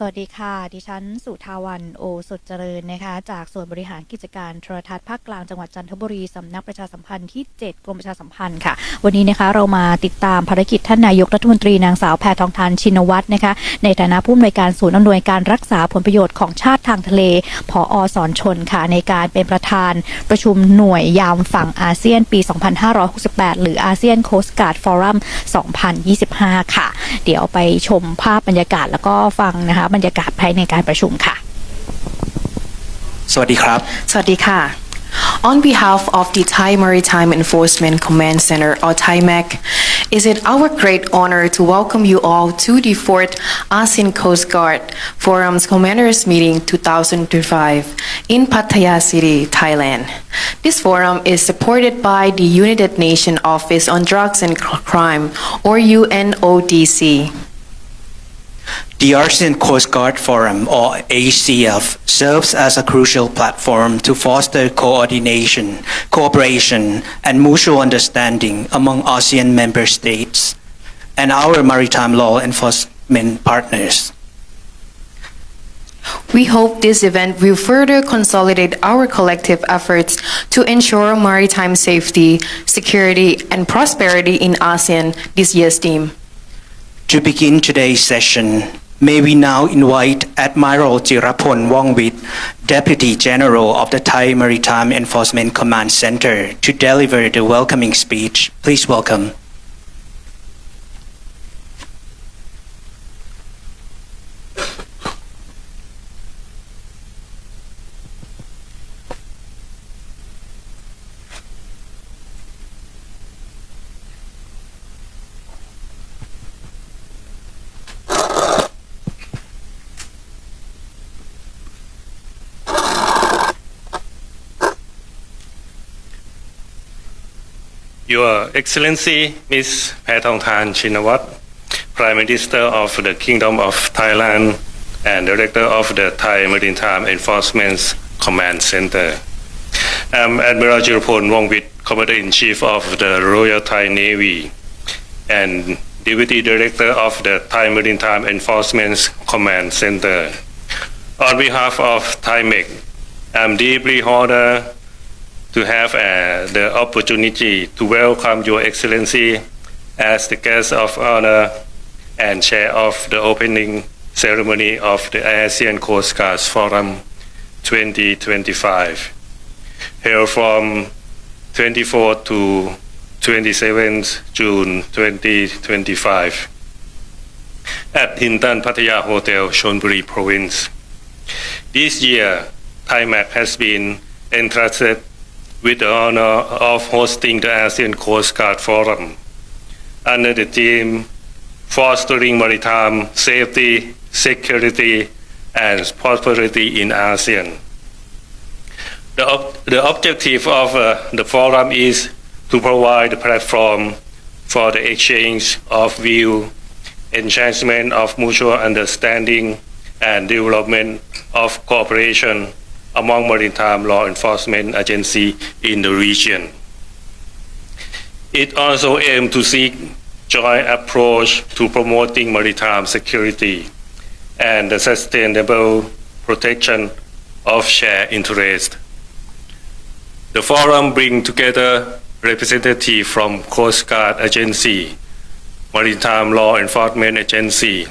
วัสดีค่ะดิฉันสุทาวันโอสดเจริญนะคะจากส่วนบริหารกิจการโทรทัศน์ภาคกลางจังหวัดจันทบุรีสำนักประชาสัมพันธ์ที่7กรมประชาสัมพันธ์ค่ะวันนี้นะคะเรามาติดตามภารกิจท่านนายกรัฐมนตรีนางสาวแพทองธารชินวัตรนะคะในฐานะผู้อำนวยการศูนย์อำนวยการรักษาผลประโยชน์ของชาติทางทะเลผอ.สอนชนค่ะในการเป็นประธานประชุมหน่วยยามฝั่งอาเซียนปี 2568 หรืออาเซียนโคสต์การ์ดฟอรัม 2025 ค่ะเดี๋ยวไปชมภาพบรรยากาศแล้วก็ฟังนะคะบรรยากาศภายในการประชุมค่ะสวัสดีครับ สวัสดีค่ะ On behalf of the Thai Maritime Enforcement Command Center, or ThaiMEC, is it our great honor to welcome you all to the 4th ASEAN Coast Guard Forum's Commanders Meeting 2025 in Pattaya City, Thailand. This forum is supported by the United Nations Office on Drugs and Crime, or UNODC. The ASEAN Coast Guard Forum, or ACF, serves as a crucial platform to foster coordination, cooperation, and mutual understanding among ASEAN member states and our maritime law enforcement partners. We hope this event will further consolidate our collective efforts to ensure maritime safety, security, and prosperity in ASEAN this year's theme. To begin today's session, may we now invite Admiral Jirapon Wongwit, Deputy General of the Thai Maritime Enforcement Command Center, to deliver the welcoming speech. Please welcome. Your Excellency Ms. Paetongtarn Shinawat, Prime Minister of the Kingdom of Thailand and Director of the Thai Maritime Enforcement Command Center. I'm Admiral Jirapon Wongwit, Commander-in-Chief of the Royal Thai Navy and Deputy Director of the Thai Maritime Enforcement Command Center. On behalf of ThaiMEC, I'm deeply honored to have the opportunity to welcome Your Excellency as the guest of honor and chair of the opening ceremony of the ASEAN Coast Guard Forum 2025, held from 24 to 27 June 2025 at Hinton Pattaya Hotel, Chonburi Province. This year, ThaiMEC has been entrusted with the honor of hosting the ASEAN Coast Guard Forum under the theme Fostering Maritime Safety, Security, and Prosperity in ASEAN. The objective of the forum is to provide a platform for the exchange of views, enhancement of mutual understanding, and development of cooperation among maritime law enforcement agencies in the region. It also aims to seek joint approach to promoting maritime security and the sustainable protection of shared interests. The forum brings together representatives from Coast Guard Agency, Maritime Law Enforcement Agency,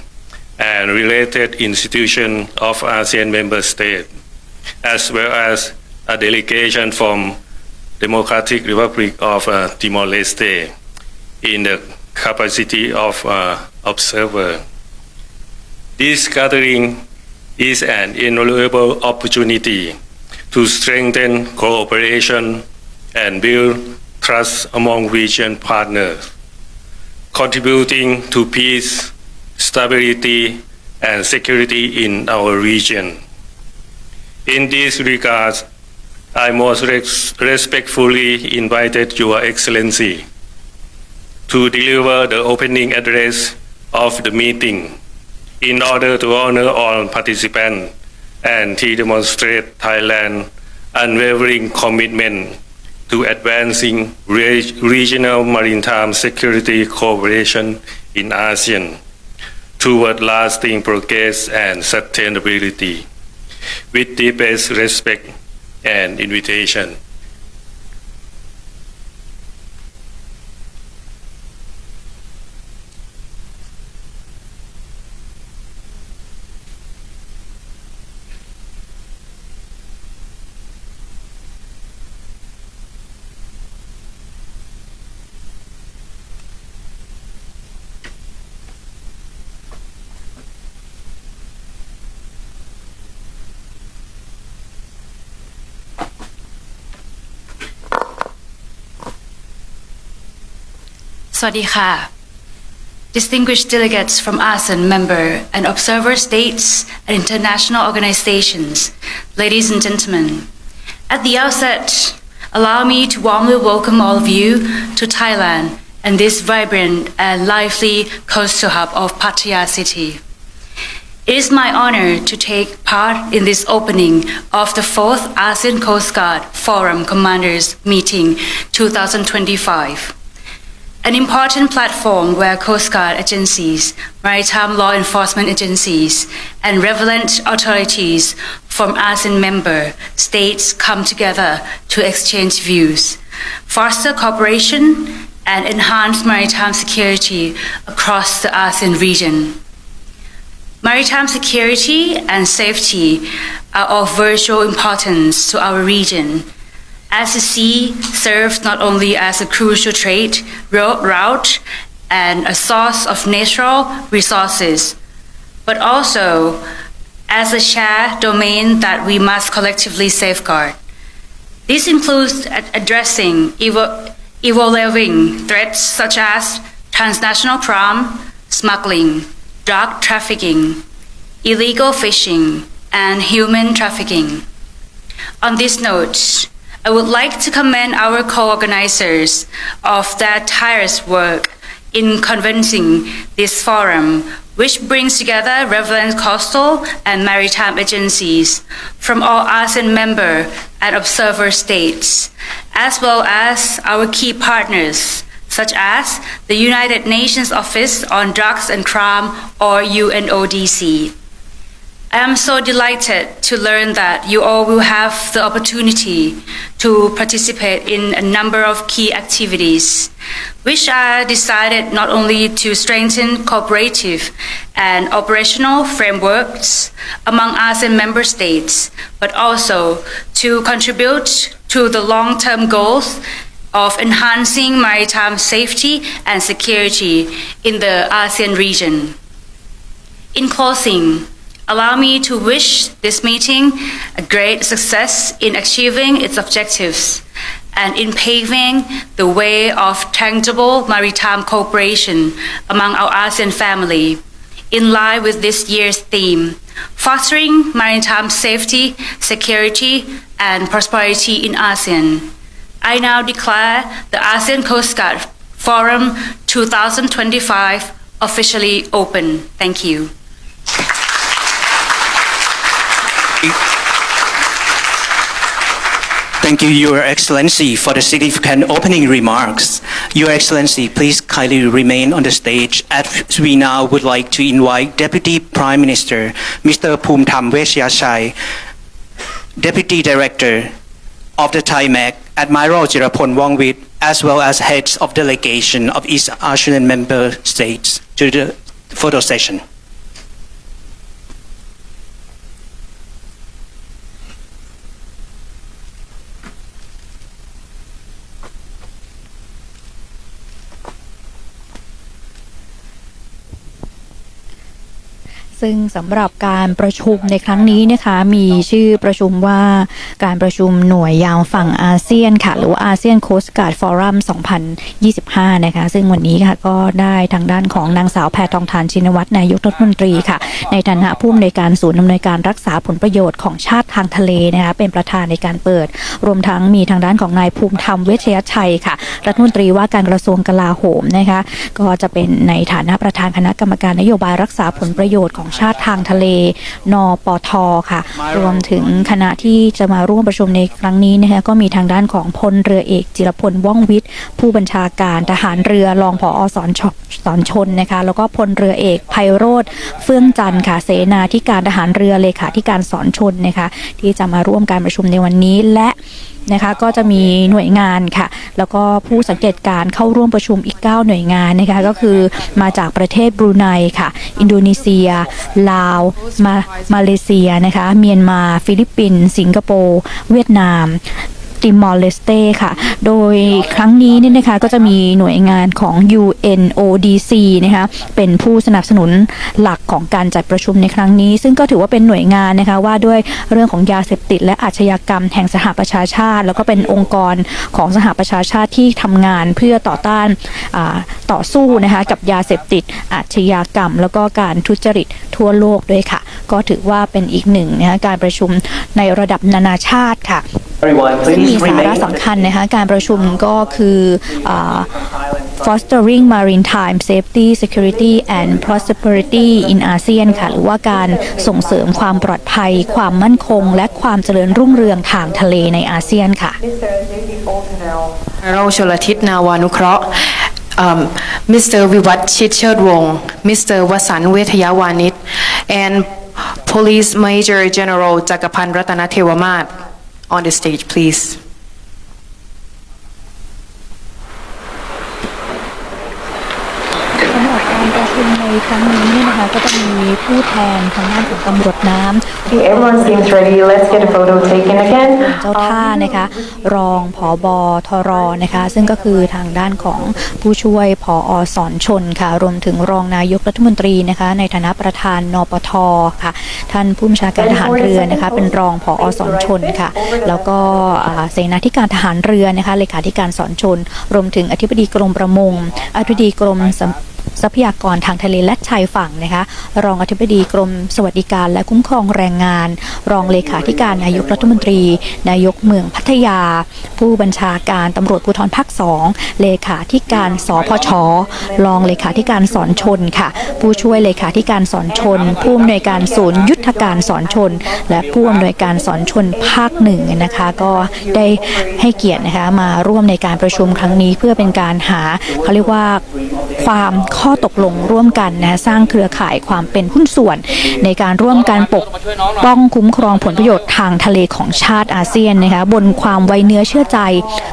and related institutions of ASEAN member states, as well as a delegation from Democratic Republic of Timor-Leste in the capacity of observer. This gathering is an invaluable opportunity to strengthen cooperation and build trust among region partners, contributing to peace, stability, and security in our region. In this regard, I most respectfully invited Your Excellency to deliver the opening address of the meeting in order to honor all participants and to demonstrate Thailand's unwavering commitment to advancing regional maritime security cooperation in ASEAN toward lasting progress and sustainability. With deepest respect and invitation. Swadika. Distinguished delegates from ASEAN member and observer states and international organizations, ladies and gentlemen, at the outset, allow me to warmly welcome all of you to Thailand and this vibrant and lively coastal hub of Pattaya City. It is my honor to take part in this opening of the 4th ASEAN Coast Guard Forum Commanders Meeting 2025. An important platform where Coast Guard agencies, maritime law enforcement agencies, and relevant authorities from ASEAN member states come together to exchange views, foster cooperation, and enhance maritime security across the ASEAN region. Maritime security and safety are of vital importance to our region, as the sea serves not only as a crucial trade route and a source of natural resources, but also as a shared domain that we must collectively safeguard. This includes addressing evolving threats such as transnational crime, smuggling, drug trafficking, illegal fishing, and human trafficking. On this note, I would like to commend our co-organizers of their tireless work in convening this forum, which brings together relevant coastal and maritime agencies from all ASEAN member and observer states, as well as our key partners, such as the United Nations Office on Drugs and Crime, or UNODC. I am so delighted to learn that you all will have the opportunity to participate in a number of key activities, which are decided not only to strengthen cooperative and operational frameworks among ASEAN member states, but also to contribute to the long-term goals of enhancing maritime safety and security in the ASEAN region. In closing, allow me to wish this meeting a great success in achieving its objectives and in paving the way of tangible maritime cooperation among our ASEAN family, in line with this year's theme, fostering maritime safety, security, and prosperity in ASEAN. I now declare the ASEAN Coast Guard Forum 2025 officially open. Thank you. Thank you, Your Excellency, for the significant opening remarks. Your Excellency, please kindly remain on the stage as we now would like to invite Deputy Prime Minister Mr. Phumtham Wechayachai, Deputy Director of the THAIMAC, Admiral Jirapol Wongwit, as well as heads of delegation of East ASEAN member states to the photo session.ซึ่งสำหรับการประชุมในครั้งนี้นะคะมีชื่อประชุมว่าการประชุมหน่วยยามฝั่งอาเซียนค่ะหรือว่าอาเซียนโคสต์การ์ดฟอรัม 2025 นะคะซึ่งวันนี้ค่ะก็ได้ทางด้านของนางสาวแพทองธารชินวัตรนายกรัฐมนตรีค่ะในฐานะผู้อำนวยการศูนย์อำนวยการรักษาผลประโยชน์ของชาติทางทะเลนะคะเป็นประธานในการเปิดรวมทั้งมีทางด้านของนายภูมิธรรมเวชยชัยค่ะรัฐมนตรีว่าการกระทรวงกลาโหมนะคะก็จะเป็นในฐานะประธานคณะกรรมการนโยบายรักษาผลประโยชน์ของ ชาติทางทะเลนปทค่ะรวมถึงคณะที่จะมาร่วมประชุมในครั้งนี้นะคะก็มีทางด้านของพลเรือเอกจิรพลว่องวิทย์ผู้บัญชาการทหารเรือรองผอ.สอนชนนะคะแล้วก็พลเรือเอกไพโรจน์เฟื่องจันทร์ค่ะเสนาธิการทหารเรือเลขาธิการสอนชนนะคะที่จะมาร่วมการประชุมในวันนี้และนะคะก็จะมีหน่วยงานค่ะแล้วก็ผู้สังเกตการเข้าร่วมประชุมอีก9หน่วยงานนะคะก็คือมาจากประเทศบรูไนค่ะอินโดนีเซียลาวมาเลเซียนะคะเมียนมาฟิลิปปินส์สิงคโปร์เวียดนามติมอร์เลสเตค่ะโดยครั้งนี้เนี่ยนะคะก็จะมีหน่วยงานของ UNODC นะคะเป็นผู้สนับสนุนหลักของการจัดประชุมในครั้งนี้ซึ่งก็ถือว่าเป็นหน่วยงานนะคะว่าด้วยเรื่องของยาเสพติดและอาชญากรรมแห่งสหประชาชาติแล้วก็เป็นองค์กรของสหประชาชาติที่ทำงานเพื่อต่อต้านต่อสู้นะคะกับยาเสพติดอาชญากรรมแล้วก็การทุจริตทั่วโลกด้วยค่ะก็ถือว่าเป็นอีกหนึ่งนะคะการประชุมในระดับนานาชาติค่ะซึ่งมีสาระสำคัญนะคะการประชุมก็คือfostering maritime safety security and prosperity in ASEAN ค่ะหรือว่าการส่งเสริมความปลอดภัยความมั่นคงและความเจริญรุ่งเรืองทางทะเลในอาเซียนค่ะ เราชลทิศนาวานุเคราะห์ Mr. วิวัฒน์ชิดเชิดวงศ์ Mr. วสันต์เวทยวานิช and Police Major General จักรพันธ์รัตนเทวมาศ on the stage pleaseสำหรับการประชุมในครั้งนี้เนี่ยนะคะก็จะมีผู้แทนทางด้านของตำรวจน้ำ Everyone seems ready let's get a photo taken again เจ้าท่านะคะรองผบทรนะคะซึ่งก็คือทางด้านของผู้ช่วยผอ.สอนชนค่ะรวมถึงรองนายกรัฐมนตรีนะคะในฐานะประธานนปทค่ะท่านผู้บัญชาการทหารเรือนะคะเป็นรองผอ.สอนชนค่ะแล้วก็เสนาธิการทหารเรือนะคะเลขาธิการสอนชนรวมถึงอธิบดีกรมประมงอธิบดีกรมทรัพยากรทางทะเลและชายฝั่งนะคะรองอธิบดีกรมสวัสดิการและคุ้มครองแรงงานรองเลขาธิการนายกรัฐมนตรีนายกเมืองพัทยาผู้บัญชาการตำรวจภูธรภาค2เลขาธิการสพชรองเลขาธิการสอนชนค่ะผู้ช่วยเลขาธิการสอนชนผู้อำนวยการศูนย์ยุทธการสอนชนและผู้อำนวยการสอนชนภาค1นะคะก็ได้ให้เกียรตินะคะมาร่วมในการประชุมครั้งนี้เพื่อเป็นการหาเขาเรียกว่าความข้อตกลงร่วมกันนะสร้างเครือข่ายความเป็นหุ้นส่วนในการร่วมกันปกป้องคุ้มครองผลประโยชน์ทางทะเลของชาติอาเซียนนะคะบนความไว้เนื้อเชื่อใจ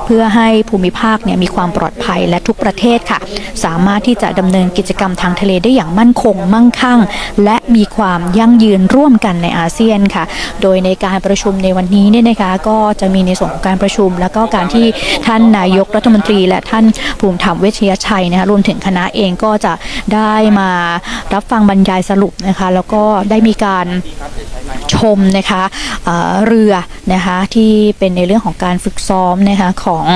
เพื่อให้ภูมิภาคเนี่ยมีความปลอดภัยและทุกประเทศค่ะสามารถที่จะดำเนินกิจกรรมทางทะเลได้อย่างมั่นคงมั่งคั่งและมีความยั่งยืนร่วมกันในอาเซียนค่ะโดยในการประชุมในวันนี้เนี่ยนะคะก็จะมีในส่วนของการประชุมแล้วก็การที่ท่านนายกรัฐมนตรีและท่านภูมิธรรมเวชยชัยนะคะรวมถึงคณะเองก็จะได้มารับฟังบรรยายสรุปนะคะแล้วก็ได้มีการชมนะคะเรือนะคะที่เป็นในเรื่องของการฝึกซ้อมนะคะของ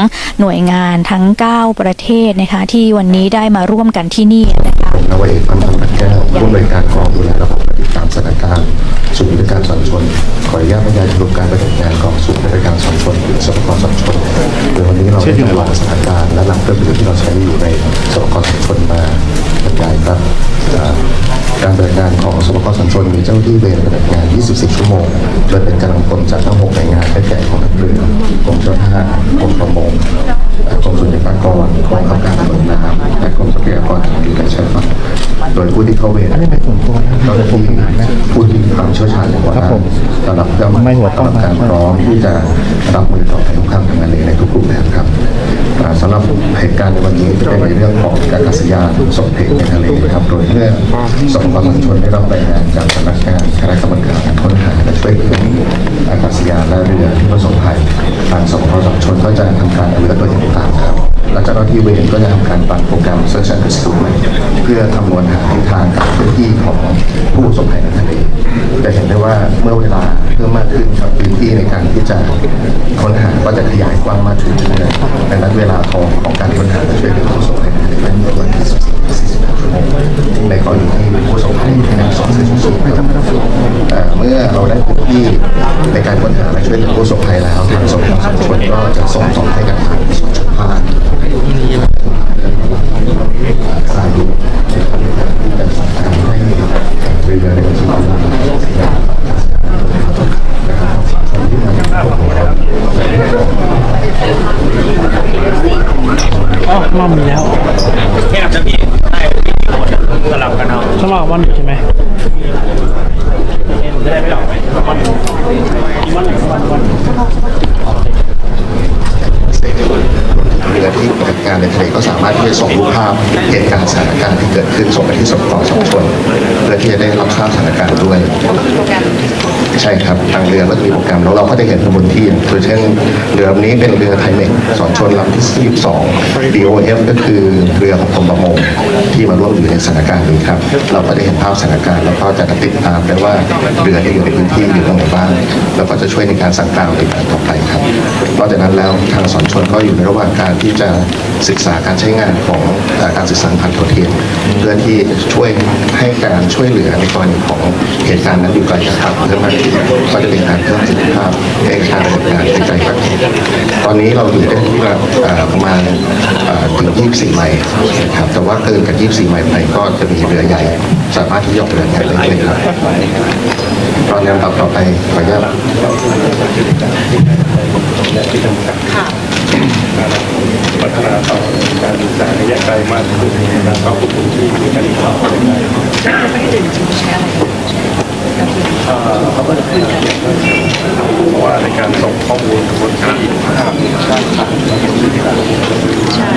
หน่วยงานทั้ง9ประเทศนะคะที่วันนี้ได้มาร่วมกันที่นี่นะคะ ผมนวเอกพันธ์พันธ์แก้วผู้อำนวยการกองดูแลระบบและติดตามสถานการณ์ศูนย์บริการสอนชนขออนุญาตบรรยายสรุปการปฏิบัติงานของศูนย์บริการสอนชนหรือสปกสอนชนโดยวันนี้เราได้จำลองสถานการณ์และนำเครื่องมือที่เราใช้อยู่ในสปกสอนชนมาบรรยายครับการปฏิบัติงานของสปกสอนชนมีเจ้าหน้าที่เวรปฏิบัติงาน 24 ชั่วโมงโดยเป็นกำลังพลจากทั้ง6หน่วยงานได้แก่กองทัพเรือกรมเจ้าท่ากรมประมงกรมศุลกากรกองทัพการเมืองน้ำและกรมทรัพยากรทางทะเลและชายฝั่งโดยผู้ที่เข้าเวรเราจะมีผู้ที่มีความเชี่ยวชาญในด้านระดับเพื่อการพร้อมที่จะรับมือต่อภัยคุกคามทางทะเลในทุกรูปแบบครับสำหรับเหตุการณ์ในวันนี้จะเป็นในเรื่องของการอากาศยานส่งเพลงในทะเลครับโดยเมื่อสปกสอนชนได้รับรายงานจากสำนักงานคณะกรรมการการค้นหาและช่วยเหลืออากาศยานและเรือที่ประสบภัยทางสปกสอนชนก็จะทำการอนุรักษ์ตัวอย่างต่างๆครับและเจ้าหน้าที่เวรก็จะทำการปั่นโปรแกรม Search and Rescue เพื่อคำนวณหาทิศทางกับพื้นที่ของผู้ประสบภัยในทะเลจะเห็นได้ว่าเมื่อเวลาเพิ่มมากขึ้นครับพื้นที่ในการที่จะค้นหาก็จะขยายกว้างมากขึ้นเรื่อยๆดังนั้นเวลาของการค้นหาและช่วยเหลือผู้ประสบภัยในทะเลนั้นอยู่ประมาณ24-48 ชั่วโมงในกรณีที่ผู้ประสบภัยในการส่งเสื้อชูชีพเมื่อเราได้พื้นที่ในการค้นหาและช่วยเหลือผู้ประสบภัยแล้วทางสปกสอนชนก็จะส่งต่อให้กับทางสอนชนภาคสายดูการให้เรือ ในการส่งเรือ อ๋อรอบนี้แล้วแค่จะมีได้สลับกันเอาสลับวันอยู่ใช่ไหมจะได้ไม่ออกไหมวันไหนวันเรือที่ปฏิบัติการในทะเลก็สามารถที่จะส่งรูปภาพเหตุการณ์สถานการณ์ที่เกิดขึ้นส่งไปที่สปสชนเพื่อที่จะได้รับทราบสถานการณ์ด้วยใช่ครับทางเรือก็จะมีโปรแกรมแล้วเราก็ได้เห็นบนที่โดยเช่นเรือลำนี้เป็นเรือไทเมกสอนชนลำที่22 DOF ก็คือเรือของกรมประมงที่มาร่วมอยู่ในสถานการณ์นี้ครับเราก็ได้เห็นภาพสถานการณ์แล้วก็จะติดตามได้ว่าเรือที่อยู่ในพื้นที่อยู่ตรงไหนบ้างแล้วก็จะช่วยในการสั่งการในการต่อไปครับนอกจากนั้นแล้วทางสอนชนก็อยู่ในระหว่างการที่จะศึกษาการใช้งานของการสื่อสารผ่านโทรเทียมเพื่อที่ช่วยให้การช่วยเหลือในกรณีของเหตุการณ์นั้นอยู่ไกลจากเพิ่มมากขึ้นก็จะเป็นการเพิ่มประสิทธิภาพในการปฏิบัติงานในใจครับตอนนี้เราอยู่ได้ที่ประมาณถึง24 ไมล์นะครับแต่ว่าเกินกับ24 ไมล์ไปก็จะมีเรือใหญ่สามารถที่จะออกเรือใหญ่ได้เลยครับตอนนี้ต่อไปขออนุญาตพัฒนาต่อการศึกษาระยะไกลมากขึ้นการเข้าถึงพื้นที่การศึกษาเพราะว่าในการส่งข้อมูลกระบวนการ ใช่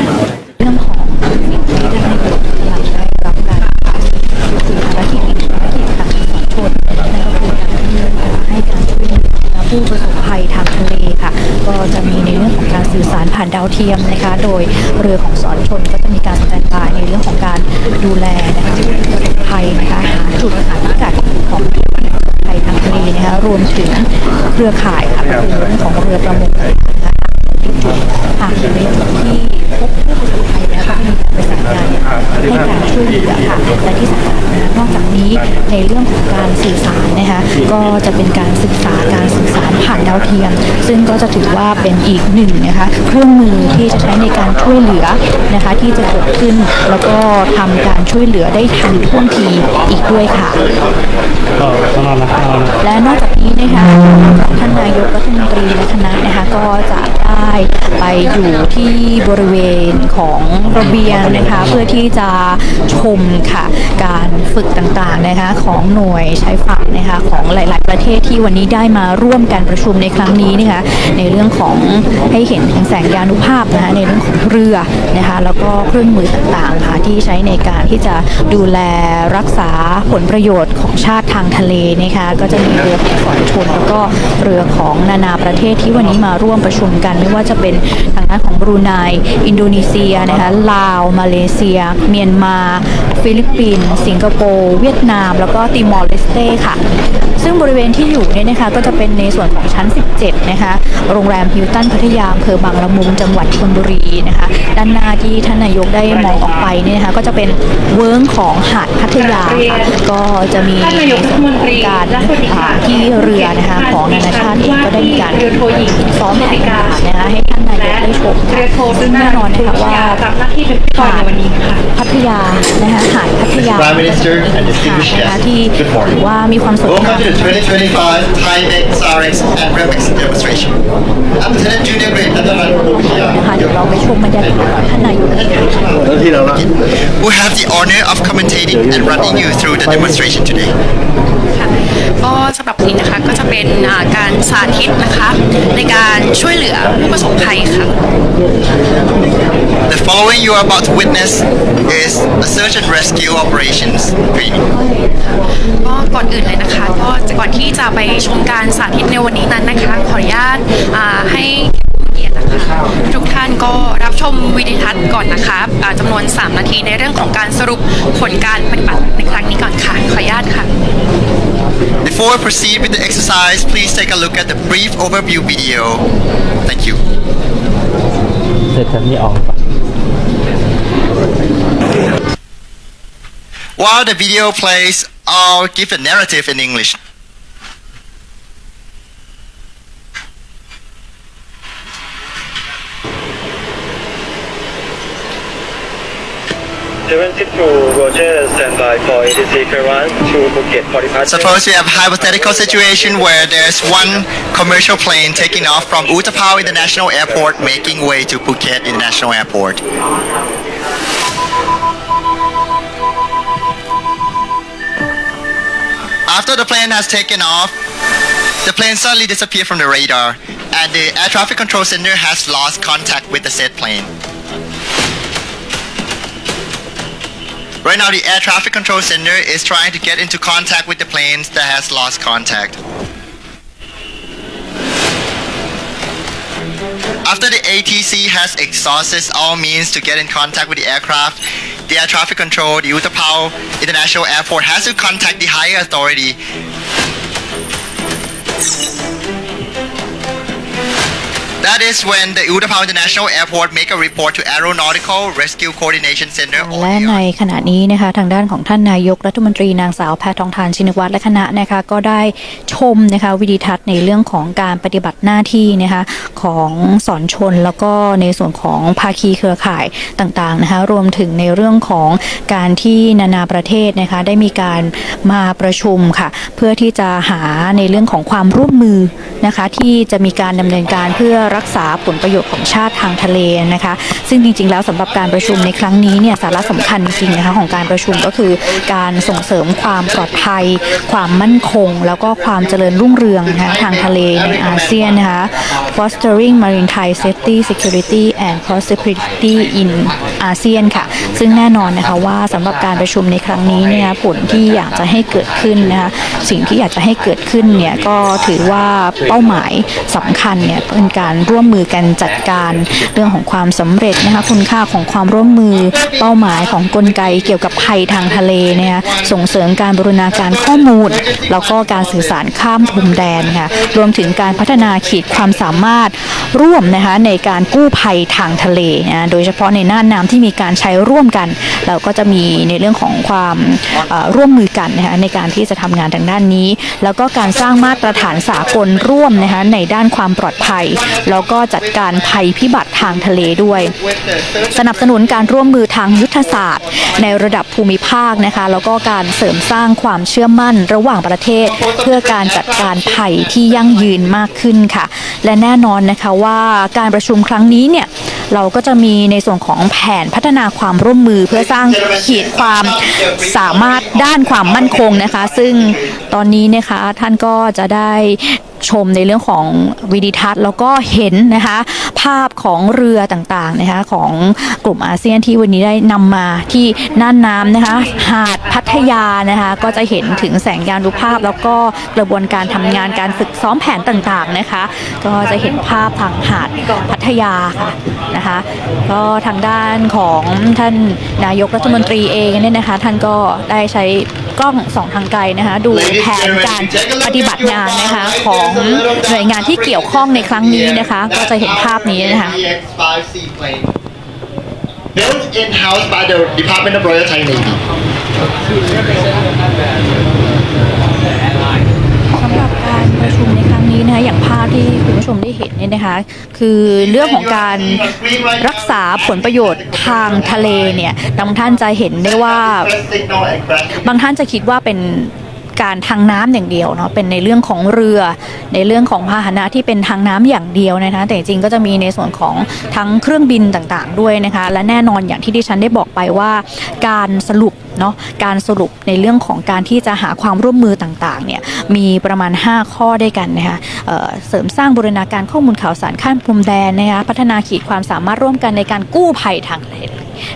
เรื่องของสิ่งที่ท่านนายกกำลังได้รับการคือภารกิจอีกภารกิจทางสอนชนนั่นก็คือการที่ให้การช่วยเหลือผู้ประสบภัยทางทะเลค่ะก็จะมีในเรื่องของการสื่อสารผ่านดาวเทียมนะคะโดยเรือของสอนชนก็จะมีการสแตนด์บายในเรื่องของการดูแลนะคะผู้ประสบภัยนะคะหาจุดหาพิกัดของผู้ประสบภัยทางทะเลนะคะรวมถึงเครือข่ายค่ะก็คือเรื่องของเรือประมงนะคะหากในจุดที่พบผู้ประสบภัยแล้วก็มีการประสานงานให้การช่วยเหลือค่ะและที่สำคัญนะคะนอกจากนี้ในเรื่องของการสื่อสารนะคะก็จะเป็นการศึกษาการสื่อสารผ่านดาวเทียมซึ่งก็จะถือว่าเป็นอีกหนึ่งนะคะเครื่องมือที่จะใช้ในการช่วยเหลือนะคะที่จะเกิดขึ้นแล้วก็ทำการช่วยเหลือได้ทันท่วงทีอีกด้วยค่ะ ตลอดละ และนอกจากนี้นะคะท่านนายกรัฐมนตรีและคณะนะคะก็จะได้ไปอยู่ที่บริเวณของระเบียงนะคะเพื่อที่จะชมค่ะการฝึกต่างๆนะคะของหน่วยชายฝั่งนะคะของหลายๆประเทศที่วันนี้ได้มาร่วมกันประชุมในครั้งนี้นะคะในเรื่องของให้เห็นถึงแสงยานุภาพนะคะในเรื่องของเรือนะคะแล้วก็เครื่องมือต่างๆค่ะที่ใช้ในการที่จะดูแลรักษาผลประโยชน์ของชาติทางทะเลนะคะก็จะมีเรือของสอนชนแล้วก็เรือของนานาประเทศที่วันนี้มาร่วมประชุมกันไม่ว่าจะเป็นทางด้านของบรูไนอินโดนีเซียนะคะลาวมาเลเซียเมียนมาฟิลิปปินส์สิงคโปร์เวียดนามแล้วก็ติมอร์เลสเต้ค่ะซึ่งบริเวณที่อยู่เนี่ยนะคะก็จะเป็นในส่วนของชั้น17นะคะโรงแรมฮิลตันพัทยาอำเภอบางละมุงจังหวัดชลบุรีนะคะด้านหน้าที่ท่านนายกได้มองออกไปเนี่ยนะคะก็จะเป็นเวิ้งของหาดพัทยาก็จะมีในส่วนของการที่เรือนะคะของนานาชาติเองก็ได้มีการซ้อมแข่งขันนะคะให้ท่านนายกได้ชมซึ่งแน่นอนนะคะว่าหาดพัทยานะคะหาดพัทยา Prime Minister and distinguished นะคะ guests, ที่ good ถื morning. อว่ามีความสวยงาม Welcome to the 2025 Thai Mech Sarex and Remix demonstration. I'm Lieutenant Junior Grade Nathalan นะคะเดี๋ยวเราไปชมบรรยากาศของท่านนายกกันค่ะ who have the honor of commentating and running you through the demonstration today. ก็สำหรับนี้นะคะก็จะเป็นการสาธิตนะคะในการช่วยเหลือผู้ประสบภัยค่ะ The following you are about to witness is a search and rescue operations training. ก็ก่อนอื่นเลยนะคะก็ก่อนที่จะไปชมการสาธิตในวันนี้นั้นนะคะขออนุญาตให้เกียรตินะคะทุกท่านก็รับชมวิดีทัศน์ก่อนนะคะจำนวน3 นาทีในเรื่องของการสรุปผลการปฏิบัติในครั้งนี้ก่อนค่ะขออนุญาตค่ะ Before we proceed with the exercise, please take a look at the brief overview video. Thank you. เสร็จจากนี้ออก While the video plays, I'll give a narrative in English. The 72 Roger, standby for ATC Caravan to Phuket for departure. Suppose we have a hypothetical situation where there's one commercial plane taking off from Utapao International Airport making way to Phuket International Airport. After the plane has taken off, the plane suddenly disappeared from the radar and the air traffic control center has lost contact with the said plane. Right now, the air traffic control center is trying to get into contact with the planes that has lost contact. After the ATC has exhausted all means to get in contact with the aircraft, the air traffic control, the Utapao International Airport has to contact the higher authority. That is when the Utapao International Airport make a report to Aeronautical Rescue Coordination Center. และในขณะนี้นะคะทางด้านของท่านนายกรัฐมนตรีนางสาวแพทองธารชินวัตรและคณะนะคะก็ได้ชมนะคะวิดีทัศน์ในเรื่องของการปฏิบัติหน้าที่นะคะของสอนชนแล้วก็ในส่วนของภาคีเครือข่ายต่างๆนะคะรวมถึงในเรื่องของการที่นานาประเทศนะคะได้มีการมาประชุมค่ะเพื่อที่จะหาในเรื่องของความร่วมมือนะคะที่จะมีการดำเนินการเพื่อรักษาผลประโยชน์ของชาติทางทะเลนะคะซึ่งจริงๆแล้วสำหรับการประชุมในครั้งนี้เนี่ยสาระสำคัญจริงๆนะคะของการประชุมก็คือการส่งเสริมความปลอดภัยความมั่นคงแล้วก็ความเจริญรุ่งเรืองนะคะทางทะเลในอาเซียนนะคะ fostering maritime safety security and prosperity in ASEAN ค่ะซึ่งแน่นอนนะคะว่าสำหรับการประชุมในครั้งนี้เนี่ยผลที่อยากจะให้เกิดขึ้นนะคะสิ่งที่อยากจะให้เกิดขึ้นเนี่ยก็ถือว่าเป้าหมายสำคัญเนี่ยเป็นการร่วมมือกันจัดการเรื่องของความสำเร็จนะคะคุณค่าของความร่วมมือเป้าหมายของกลไกเกี่ยวกับภัยทางทะเลนะคะส่งเสริมการบูรณาการข้อมูลแล้วก็การสื่อสารข้ามพรมแดนค่ะรวมถึงการพัฒนาขีดความสามารถร่วมนะคะในการกู้ภัยทางทะเลนะโดยเฉพาะในน่านน้ำที่มีการใช้ร่วมกันเราก็จะมีในเรื่องของความร่วมมือกันนะคะในการที่จะทำงานทางด้านนี้แล้วก็การสร้างมาตรฐานสากลร่วมนะคะในด้านความปลอดภัยแล้วก็จัดการภัยพิบัติทางทะเลด้วยสนับสนุนการร่วมมือทางยุทธศาสตร์ในระดับภูมิภาคนะคะแล้วก็การเสริมสร้างความเชื่อมั่นระหว่างประเทศเพื่อการจัดการภัยที่ยั่งยืนมากขึ้นค่ะและแน่นอนนะคะว่าการประชุมครั้งนี้เนี่ยเราก็จะมีในส่วนของแผนพัฒนาความร่วมมือเพื่อสร้างขีดความสามารถด้านความมั่นคงนะคะซึ่งตอนนี้นะคะท่านก็จะได้ชมในเรื่องของวิดีทัศน์แล้วก็เห็นนะคะภาพของเรือต่างๆนะคะของกลุ่มอาเซียนที่วันนี้ได้นำมาที่น่านน้ำนะคะหาดพัทยานะคะก็จะเห็นถึงแสงยานุภาพแล้วก็กระบวนการทำงานการฝึกซ้อมแผนต่างๆนะคะก็จะเห็นภาพทางหาดพัทยาค่ะนะคะก็ทางด้านของท่านนายกรัฐมนตรีเองเนี่ยนะคะท่านก็ได้ใช้กล้องส่องทางไกลนะคะดูแผนการปฏิบัติงานนะคะของหน่วยงานที่เกี่ยวข้องในครั้งนี้นะคะก็จะเห็นภาพนี้นะคะ Built in-house by the Department of Royal Thai Navy. สำหรับการประชุมในครั้งนี้นะคะอย่างภาพที่คุณผู้ชมได้เห็นเนี่ยนะคะคือเรื่องของการรักษาผลประโยชน์ทางทะเลเนี่ยบางท่านจะเห็นได้ว่าบางท่านจะคิดว่าเป็นการทางน้ำอย่างเดียวเนาะเป็นในเรื่องของเรือในเรื่องของพาหนะที่เป็นทางน้ำอย่างเดียวนะคะแต่จริงก็จะมีในส่วนของทั้งเครื่องบินต่างๆด้วยนะคะและแน่นอนอย่างที่ดิฉันได้บอกไปว่าการสรุปเนาะการสรุปในเรื่องของการที่จะหาความร่วมมือต่างๆเนี่ยมีประมาณ5ข้อด้วยกันนะคะเสริมสร้างบูรณาการข้อมูลข่าวสารข้ามพรมแดนนะคะพัฒนาขีดความสามารถร่วมกันในการกู้ภัยทางทะเล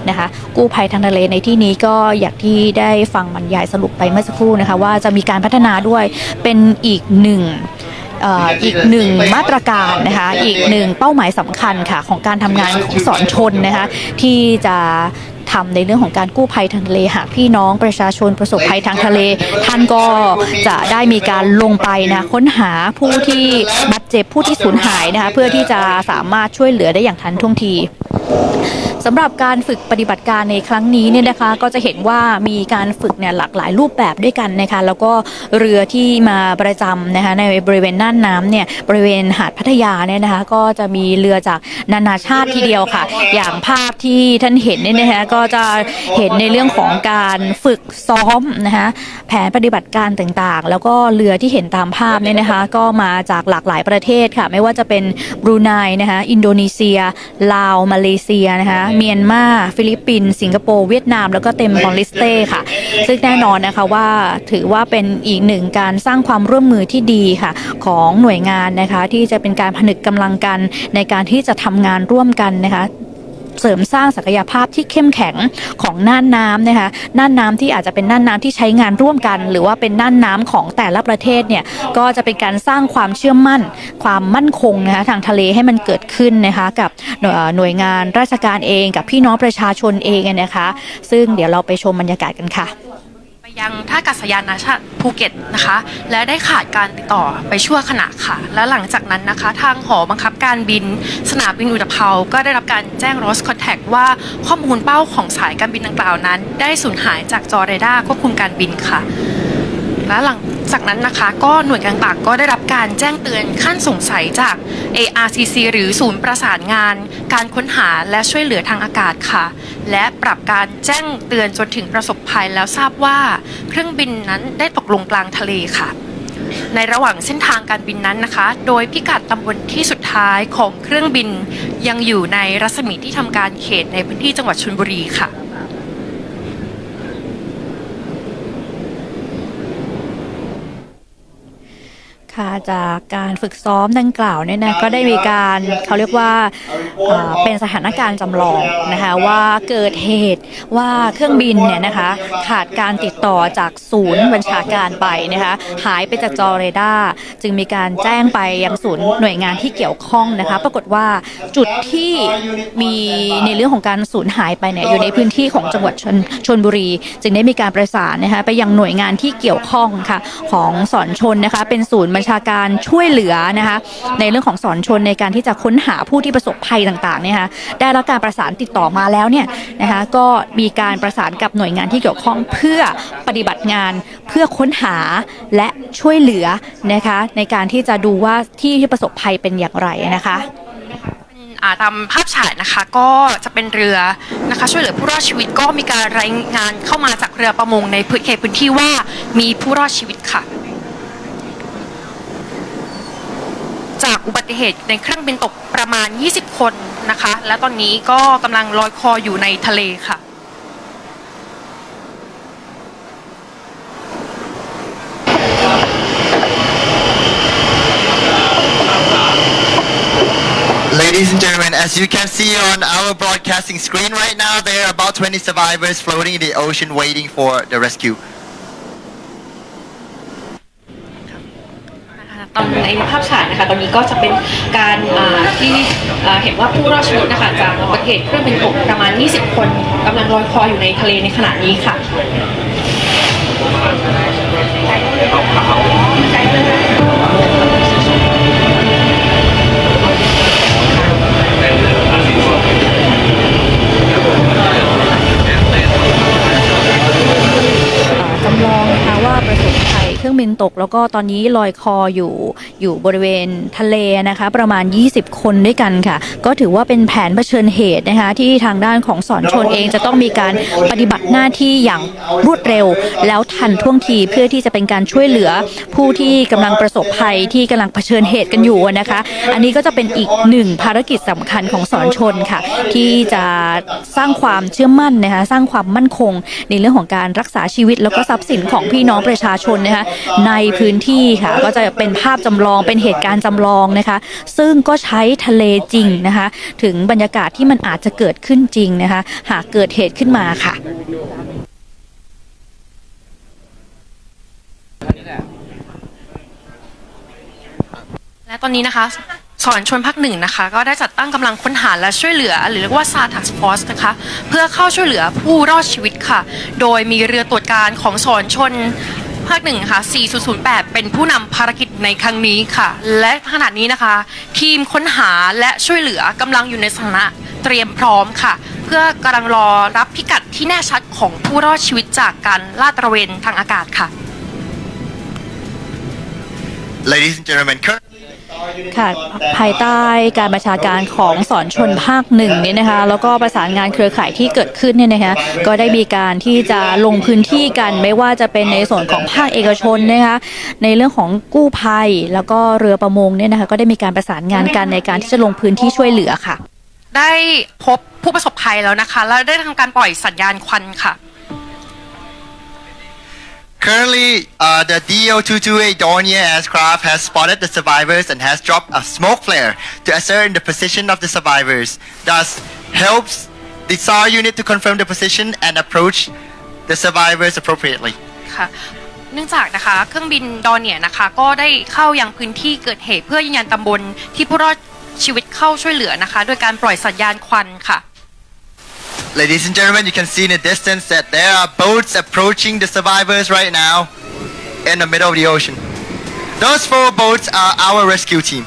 นะคะกู้ภัยทางทะเลในที่นี้ก็อย่างที่ได้ฟังบรรยายสรุปไปเมื่อสักครู่นะคะว่าจะมีการพัฒนาด้วยเป็นอีกหนึ่งมาตรการนะคะอีกหนึ่งเป้าหมายสำคัญค่ะของการทำงานของสอนชนนะคะที่จะทำในเรื่องของการกู้ภัยทางทะเลหากพี่น้องประชาชนประสบภัยทางทะเลท่านก็จะได้มีการลงไปนะค้นหาผู้ที่บาดเจ็บผู้ที่สูญหายนะคะเพื่อที่จะสามารถช่วยเหลือได้อย่างทันท่วงทีส ำหรับการฝึกปฏิบัติการในครั้งนี้เนี่ยนะคะก็จะเห็นว่ามีการฝึกเนี่ยหลากหลายรูปแบบด้วยกันนะคะแล้วก็เรือที่มาประจำนะคะในบริเวณน่านน้ำเนี่ยบริเวณหาดพัทยาเนี่ยนะคะก็จะมีเรือจากนานาชาติทีเดียวค่ะอย่างภาพที่ท่านเห็นเนี่ยนะคะก็จะเห็นในเรื่องของการฝึกซ้อมนะคะแผนปฏิบัติการต่างๆแล้วก็เรือที่เห็นตามภาพเนี่ยนะคะก็มาจากหลากหลายประเทศค่ะไม่ว่าจะเป็นบรูไนนะคะอินโดนีเซียลาวมาเลเซียนะคะเมียนมาฟิลิปปินส์สิงคโปร์เวียดนามแล้วก็เต็มตอร์เลสเต้ค่ะซึ่งแน่นอนนะคะว่าถือว่าเป็นอีกหนึ่งการสร้างความร่วมมือที่ดีค่ะของหน่วยงานนะคะที่จะเป็นการผนึกกำลังกันในการที่จะทำงานร่วมกันนะคะเสริมสร้างศักยภาพที่เข้มแข็งของน่านน้ำนะคะน่านน้ำที่อาจจะเป็นน่านน้ำที่ใช้งานร่วมกันหรือว่าเป็นน่านน้ำของแต่ละประเทศเนี่ยก็จะเป็นการสร้างความเชื่อมั่นความมั่นคงนะคะทางทะเลให้มันเกิดขึ้นนะคะกับหน่วยงานราชการเองกับพี่น้องประชาชนเองนะคะซึ่งเดี๋ยวเราไปชมบรรยากาศกันค่ะยังท่าอากาศยานนานาชาติภูเก็ตนะคะและได้ขาดการติดต่อไปชั่วขณะค่ะและหลังจากนั้นนะคะทางหอบังคับการบินสนามบินอุตภเปาก็ได้รับการแจ้ง lost contact ว่าข้อมูลเป้าของสายการบินดังกล่าวนั้นได้สูญหายจากจอเรดาร์ควบคุมการบินค่ะและหลังจากนั้นนะคะก็หน่วยต่างๆก็ได้รับการแจ้งเตือนขั้นสงสัยจาก ARCC หรือศูนย์ประสานงานการค้นหาและช่วยเหลือทางอากาศค่ะและปรับการแจ้งเตือนจนถึงประสบภัยแล้วทราบว่าเครื่องบินนั้นได้ตกลงกลางทะเลค่ะในระหว่างเส้นทางการบินนั้นนะคะโดยพิกัดตำบลที่สุดท้ายของเครื่องบินยังอยู่ในรัศมีที่ทำการเขตในพื้นที่จังหวัดชลบุรีค่ะจากการฝึกซ้อมดังกล่าวเนี่ยนะก็ได้มีการเขาเรียกว่าเป็นสถานการณ์จำลองนะคะว่าเกิดเหตุว่าเครื่องบินเนี่ยนะคะขาดการติดต่อจากศูนย์บัญชาการไปนะคะหายไปจากจอเรดาร์จึงมีการแจ้งไปยังศูนย์หน่วยงานที่เกี่ยวข้องนะคะปรากฏว่าจุดที่มีในเรื่องของการสูญหายไปเนี่ยอยู่ในพื้นที่ของจังหวัดชลบุรีจึงได้มีการประสานนะคะไปยังหน่วยงานที่เกี่ยวข้องค่ะของสอนชนนะคะเป็นศูนย์บัญชาการช่วยเหลือนะคะในเรื่องของสอนชนในการที่จะค้นหาผู้ที่ประสบภัยต่างๆเนี่ยค่ะได้รับการประสานติดต่อมาแล้วเนี่ยนะคะก็มีการประสานกับหน่วยงานที่เกี่ยวข้องเพื่อปฏิบัติงานเพื่อค้นหาและช่วยเหลือนะคะในการที่จะดูว่าที่ประสบภัยเป็นอย่างไรนะคะตามภาพฉายนะคะก็จะเป็นเรือนะคะช่วยเหลือผู้รอดชีวิตก็มีการรายงานเข้ามาจากเรือประมงในพื้นที่ว่ามีผู้รอดชีวิตค่ะจากอุบัติเหตุในเครื่องบินตกประมาณ20คนนะคะและตอนนี้ก็กำลังลอยคออยู่ในทะเลค่ะ Ladies and gentlemen, as you can see on our broadcasting screen right now, there are about 20 survivors floating in the ocean waiting for the rescue. ตอนในภาพฉายนะคะตอนนี้ก็จะเป็นการที่เห็นว่าผู้รอดชีวิตนะคะจากอุบัติเหตุเครื่องบินตกประมาณ20คนกำลังลอยคออยู่ในทะเลในขณะนี้ค่ะจำลองนะคะว่าประสบภัยเครื่องบินตกแล้วก็ตอนนี้ลอยคออยู่บริเวณทะเลนะคะประมาณ20คนด้วยกันค่ะก็ถือว่าเป็นแผนเผชิญเหตุนะคะที่ทางด้านของสอนชนเองจะต้องมีการปฏิบัติหน้าที่อย่างรวดเร็วแล้วทันท่วงทีเพื่อที่จะเป็นการช่วยเหลือผู้ที่กำลังประสบภัยที่กำลังเผชิญเหตุกันอยู่นะคะอันนี้ก็จะเป็นอีกหนึ่งภารกิจสำคัญของสอนชนค่ะที่จะสร้างความเชื่อมั่นนะคะสร้างความมั่นคงในเรื่องของการรักษาชีวิตแล้วก็ทรัพย์สินของพี่น้องประชาชนนะคะในพื้นที่ค่ะก็จะเป็นภาพจำลองเป็นเหตุการณ์จำลองนะคะซึ่งก็ใช้ทะเลจริงนะคะถึงบรรยากาศที่มันอาจจะเกิดขึ้นจริงนะคะหากเกิดเหตุขึ้นมาค่ะและตอนนี้นะคะสอนชนภาค 1นะคะก็ได้จัดตั้งกำลังค้นหาและช่วยเหลือหรือเรียกว่า SAR Task Force นะคะเพื่อเข้าช่วยเหลือผู้รอดชีวิตค่ะโดยมีเรือตรวจการของสอนชนภาค 1ค่ะ4008เป็นผู้นำภารกิจในครั้งนี้ค่ะและขณะนี้นะคะทีมค้นหาและช่วยเหลือกำลังอยู่ในสถานะเตรียมพร้อมค่ะ พื่อกำลังรอรับพิกัดที่แน่ชัดของผู้รอดชีวิตจากการลาดตระเวนทางอากาศค่ะ Ladies and gentlemen, ค่ะภายใต้การบัญชาการของสอนชนภาคหนึ่งเนี่ยนะคะแล้วก็ประสานงานเครือข่ายที่เกิดขึ้นเนี่ยนะคะก็ได้มีการที่จะลงพื้นที่กันไม่ว่าจะเป็นในส่วนของภาคเอกชนนะคะในเรื่องของกู้ภัยแล้วก็เรือประมงเนี่ยนะคะก็ได้มีการประสานงานกันในการที่จะลงพื้นที่ช่วยเหลือค่ะได้พบผู้ประสบภัยแล้วนะคะและได้ทำการปล่อยสัญญาณควันค่ะ currently, the DO-228 Dornier aircraft has spotted the survivors and has dropped a smoke flare to ascertain the position of the survivors. Thus, helps the SAR unit to confirm the position and approach the survivors appropriately. ค่ะเนื่องจากนะคะเครื่องบินดอนเนียนะคะก็ได้เข้ายังพื้นที่เกิดเหตุเพื่อยืนยันตำบลที่ผู้รอดชีวิตเข้าช่วยเหลือนะคะโดยการปล่อยสัญญาณควันค่ะ Ladies and gentlemen, you can see in the distance that there are boats approaching the survivors right now in the middle of the ocean. Those 4 boats are our rescue team.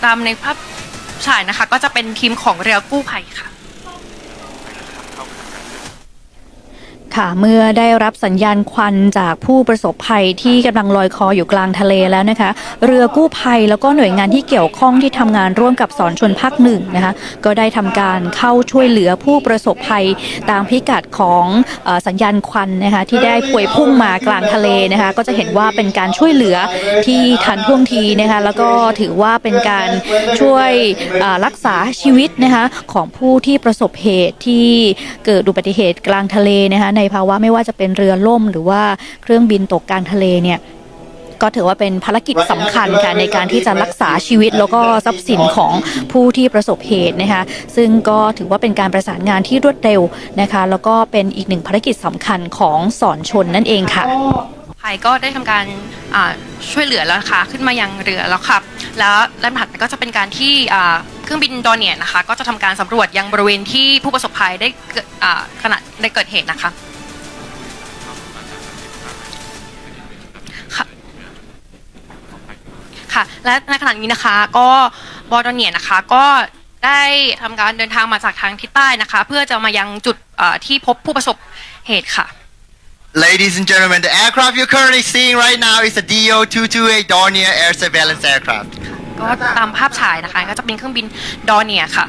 ตามในภาพฉายนะคะก็จะเป็นทีมของเรือกู้ภัยค่ะ ค่ะเมื่อได้รับสัญญาณควันจากผู้ประสบภัยที่กำลังลอยคออยู่กลางทะเลแล้วนะคะเรือกู้ภัยแล้วก็หน่วยงานที่เกี่ยวข้องที่ทำงานร่วมกับสอนชนภาคหนึ่งนะคะก็ได้ทำการเข้าช่วยเหลือผู้ประสบภัยตามพิกัดของสัญญาณควันนะคะที่ได้พวยพุ่งมากลางทะเลนะคะก็จะเห็นว่าเป็นการช่วยเหลือที่ทันท่วงทีนะคะแล้วก็ถือว่าเป็นการช่วยรักษาชีวิตนะคะของผู้ที่ประสบเหตุที่เกิดอุบัติเหตุกลางทะเลนะคะในภาวะไม่ว่าจะเป็นเรือล่มหรือว่าเครื่องบินตกกลางทะเลเนี่ยก็ถือว่าเป็นภารกิจสำคัญค่ะในการที่จะรักษาชีวิตแล้วก็ทรัพย์สินของผู้ที่ประสบเหตุนะคะซึ่งก็ถือว่าเป็นการประสานงานที่รวดเร็วนะคะแล้วก็เป็นอีกหนึ่งภารกิจสำคัญของสอนชนนั่นเองค่ะภัยก็ได้ทำการช่วยเหลือแล้วนะคะขึ้นมายังเรือแล้วค่ะแล้วลำดับก็จะเป็นการที่เครื่องบินดอนเนียนะคะก็จะทำการสำรวจยังบริเวณที่ผู้ประสบภัยได้ขณะได้เกิดเหตุนะคะค่ะและในขณะนี้นะคะก็บอร์ดอนเนียนะคะก็ได้ทำการเดินทางมาจากทางทิศใต้นะคะเพื่อจะมายังจุดที่พบผู้ประสบเหตุค่ะ Ladies and gentlemen, the aircraft you're currently seeing right now is the DO-228 Dornier air surveillance aircraft. ก็ตามภาพฉายนะคะก็จะเป็นเครื่องบินดอร์เนียค่ะ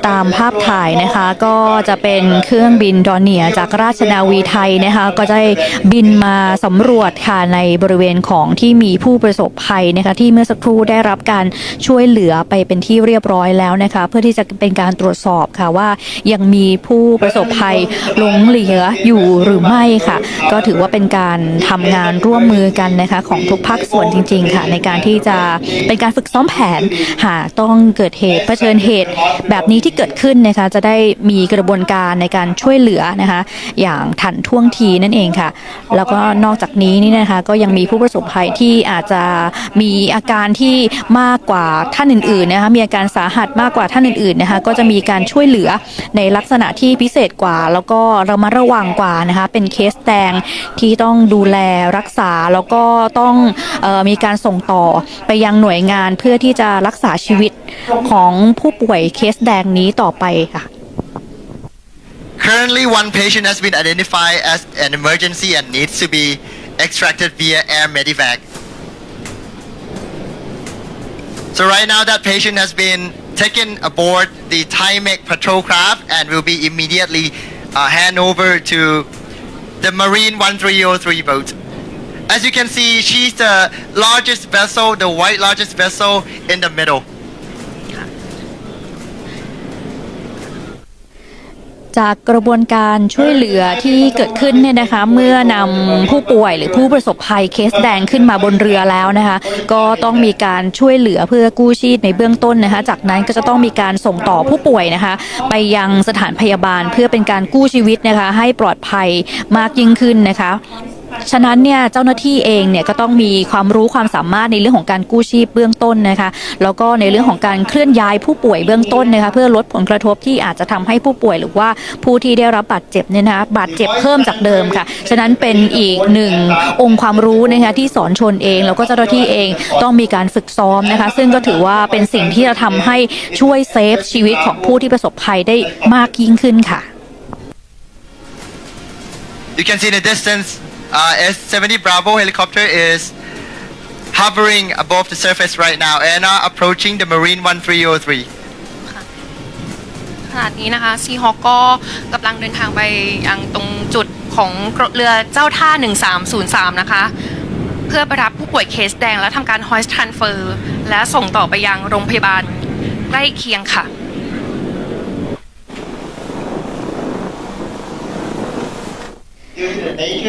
ตามภาพถ่ายนะคะก็จะเป็นเครื่องบินดอนเนียจากราชนาวีไทยนะคะก็ได้บินมาสำรวจค่ะในบริเวณของที่มีผู้ประสบภัยนะคะที่เมื่อสักครู่ได้รับการช่วยเหลือไปเป็นที่เรียบร้อยแล้วนะคะเพื่อที่จะเป็นการตรวจสอบค่ะว่ายังมีผู้ประสบภัยหลงเหลืออยู่หรือไม่ค่ะก็ถือว่าเป็นการทำงานร่วมมือกันนะคะของทุกภาคส่วนจริงๆค่ะในการที่จะเป็นการฝึกซ้อมแผนหากต้องเกิดเหตุเผชิญเหตุแบบนี้ที่เกิดขึ้นนะคะจะได้มีกระบวนการในการช่วยเหลือนะคะอย่างทันท่วงทีนั่นเองค่ะแล้วก็นอกจากนี้นี่นะคะก็ยังมีผู้ประสบภัยที่อาจจะมีอาการที่มากกว่าท่านอื่นๆนะคะมีอาการสาหัสมากกว่าท่านอื่นๆนะคะก็จะมีการช่วยเหลือในลักษณะที่พิเศษกว่าแล้วก็ระมัดระวังกว่านะคะเป็นเคสแดงที่ต้องดูแลรักษาแล้วก็ต้องมีการส่งต่อไปยังหน่วยงานเพื่อที่จะรักษาชีวิตของผู้ป่วยเคสแดงนี้ต่อไปค่ะ Currently, one patient has been identified as an emergency and needs to be extracted via air medevac. So right now, that patient has been taken aboard the Thai-Mek patrol craft and will be immediately hand over to the Marine 1303 boat. As you can see, she's the largest vessel, the white largest vessel in the middle. จากกระบวนการช่วยเหลือที่เกิดขึ้นเนี่ยนะคะเมื่อนำผู้ป่วยหรือผู้ประสบภัยเคสแดงขึ้นมาบนเรือแล้วนะคะก็ต้องมีการช่วยเหลือเพื่อกู้ชีพในเบื้องต้นนะคะจากนั้นก็จะต้องมีการส่งต่อผู้ป่วยนะคะไปยังสถานพยาบาลเพื่อเป็นการกู้ชีวิตนะคะให้ปลอดภัยมากยิ่งขึ้นนะคะ ฉะนั้นเนี่ยเจ้าหน้าที่เองเนี่ยก็ต้องมีความรู้ความสามารถในเรื่องของการกู้ชีพเบื้องต้นนะคะแล้วก็ในเรื่องของการเคลื่อนย้ายผู้ป่วยเบื้องต้นนะคะเพื่อลดผลกระทบที่อาจจะทำให้ผู้ป่วยหรือว่าผู้ที่ได้รับบาดเจ็บเนี่ยนะคะบาดเจ็บเพิ่มจากเดิมค่ะฉะนั้นเป็นอีกหนึ่งองค์ความรู้นะคะที่สอนชนเองแล้วก็เจ้าหน้าที่เองต้องมีการฝึกซ้อมนะคะซึ่งก็ถือว่าเป็นสิ่งที่จะทำให้ช่วยเซฟชีวิตของผู้ที่ประสบภัยได้มากยิ่งขึ้นค่ะ You can see in the distance, S-70 Bravo helicopter is hovering above the surface right now and are approaching the Marine 1303. ขณะนี้นะคะซีฮอคก็กำลังเดินทางไปยังตรงจุดของเรือเจ้าท่า 1303 นะคะเพื่อไปรับผู้ป่วยเคสแดงและทำการ hoist transfer และส่งต่อไปยังโรงพยาบาลใกล้เคียงค่ะ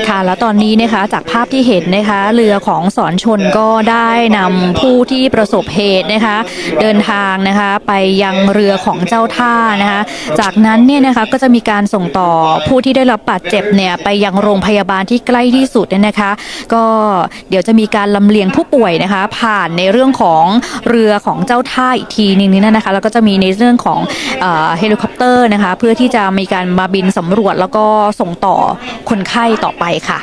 ค่ะแล้วตอนนี้นะคะจากภาพที่เห็นนะคะเรือของสอนชนก็ได้นำผู้ที่ประสบเหตุนะคะเดินทางนะคะไปยังเรือของเจ้าท่านะคะจากนั้นเนี่ยนะคะก็จะมีการส่งต่อผู้ที่ได้รับบาดเจ็บเนี่ยไปยังโรงพยาบาลที่ใกล้ที่สุดเนี่ยนะคะก็เดี๋ยวจะมีการลำเลียงผู้ป่วยนะคะผ่านในเรื่องของเรือของเจ้าท่าอีกทีนึงนี่นะคะแล้วก็จะมีในเรื่องของเฮลิคอปเตอร์นะคะเพื่อที่จะมีการมาบินสำรวจแล้วก็ส่งต่อคนไข้ต่อไปค่ะ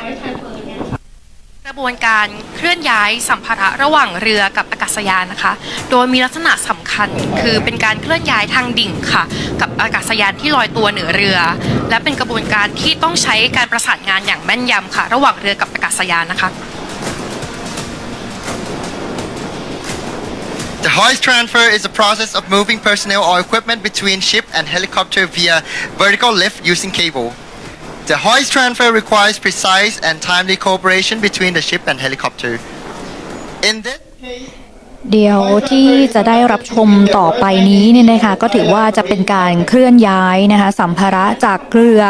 กระบวนการเคลื่อนย้ายสัมภาระระหว่างเรือกับอากาศยานนะคะโดยมีลักษณะสำคัญคือเป็นการเคลื่อนย้ายทางดิ่งค่ะกับอากาศยานที่ลอยตัวเหนือเรือ และเป็นกระบวนการที่ต้องใช้การประสานงานอย่างแม่นยำค่ะระหว่างเรือกับอากาศยานนะคะ The hoist transfer is a process of moving personnel or equipment between ship and helicopter via vertical lift using cable. The hoist transfer requires precise and timely cooperation between the ship and helicopter. In this case, เดี๋ยวที่จะได้รับชมต่อไปนี้เนี่ยนะคะก็ถือว่าจะเป็นการเคลื่อนย้ายนะคะสัมภาระจากเรือ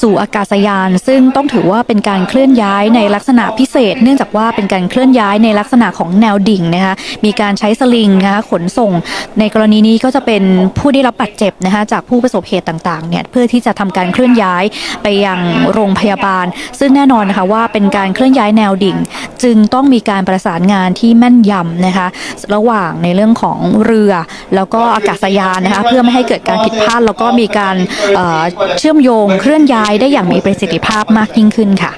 สู่อากาศยานซึ่งต้องถือว่าเป็นการเคลื่อนย้ายในลักษณะพิเศษเนื่องจากว่าเป็นการเคลื่อนย้ายในลักษณะของแนวดิ่งนะคะมีการใช้สลิงนะคะขนส่งในกรณีนี้ก็จะเป็นผู้ได้รับบาดเจ็บนะคะจากผู้ประสบเหตุต่างๆเนี่ยเพื่อที่จะทำการเคลื่อนย้ายไปยังโรงพยาบาลซึ่งแน่นอนนะคะว่าเป็นการเคลื่อนย้ายแนวดิ่งจึงต้องมีการประสานงานที่แม่นยำนะคะระหว่างในเรื่องของเรือแล้วก็อากาศยานนะคะเพื่อไม่ให้เกิดการผิดพลาดแล้วก็มีการเชื่อมโยงเคลื่อนย้ายได้อย่างมีประสิทธิภาพมากยิ่งขึ้นค่ะ